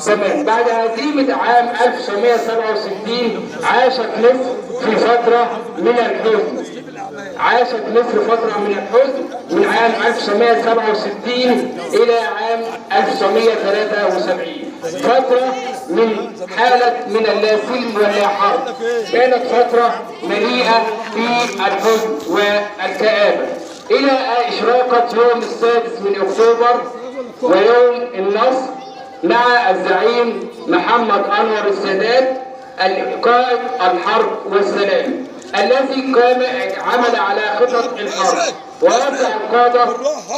تمام. بعد هزيمة عام 1967 عاشت مصر في فترة من الحزن. عاشت مصر فترة من الحزن من عام 1967 إلى عام 1973. فترة من حالة من اللا سلم ولا حرب. كانت فترة مليئة بالحزن والكآبة إلى إشراقة يوم السادس من أكتوبر ويوم النصر مع الزعيم محمد أنور السادات قائد الحرب والسلام الذي عمل على خطط الحرب ووزع القادة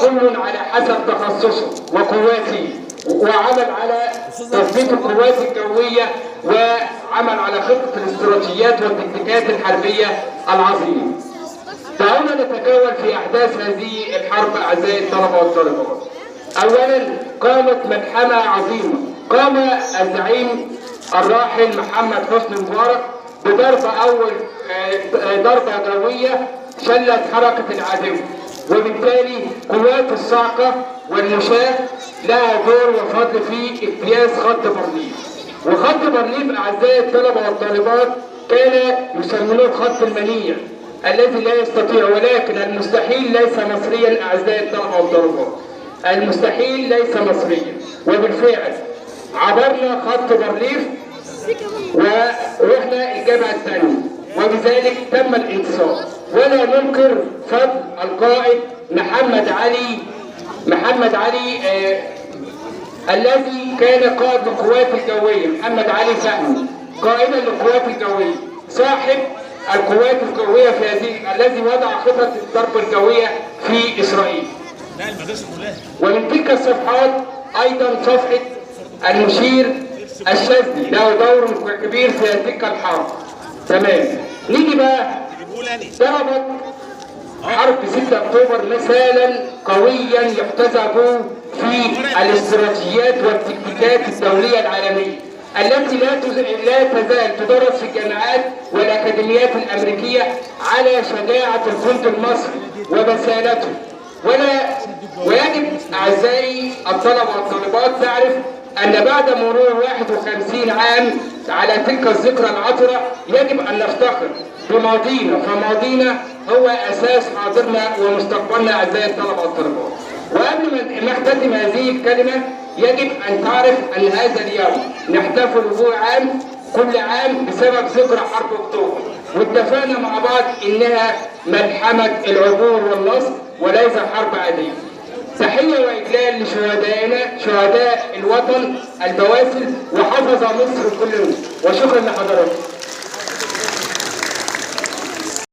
كل على حسب تخصصه وقواته، وعمل على تثبيت القوات الجوية وعمل على خطة الاستراتيجيات والتكتيكات الحربية العظيمة. دعونا نتجول في أحداث هذه الحرب أعزائي الطلبة والطالبات. أولا قامت ملحمة عظيمة. قام الزعيم الراحل محمد حسني مبارك ضربة جوية شلت حركة العدو، وبالتالي قوات الصاعقة والمشاة لها دور وفضل في اجتياز خط بارليف. وخط بارليف أعزائي الطلبة والطالبات كان يسمونه خط المنيع الذي لا يستطيع، ولكن المستحيل ليس مصريا أعزائي الطلبة والطالبات. المستحيل ليس مصريا، وبالفعل عبرنا خط بارليف ورحنا الجبهة الثانية، وبذلك تم الانتصار. ولا ننكر فضل القائد محمد علي الذي كان قائد القوات الجوية. محمد علي فهمي قائدا للقوات الجوية، صاحب القوات الجوية في هذه الذي وضع خطة الضرب الجوية في إسرائيل. ومن تلك الصفحات أيضا صفحة المشير الشاذلي له دور كبير في تلك الحرب. تمام. نيجي بقى، ضربت حرب 6 أكتوبر مثالا قويا يحتذى في الاستراتيجيات والتكتيكات الدولية العالمية التي لا تزال تدرس في الجامعات والأكاديميات الأمريكية على شجاعة الجند المصري وبسالته. ويجب أعزائي الطلبة والطالبات تعرف أن بعد مرور 51 عام على تلك الذكرى العطرة يجب أن نفتخر بماضينا، فماضينا هو أساس حاضرنا ومستقبلنا أعزائي الطلبة والطالبات. وقبل ما نختتم هذه الكلمة يجب أن تعرف أن هذا اليوم نحتفل به كل عام بسبب ذكرى حرب أكتوبر، واتفقنا مع بعض إنها ملحمة العبور والنصر وليس حرب عادية. تحية وإجلال لشهدائنا شهداء الوطن البواسل وحفظ مصر كلهم، وشكرا لحضراتكم.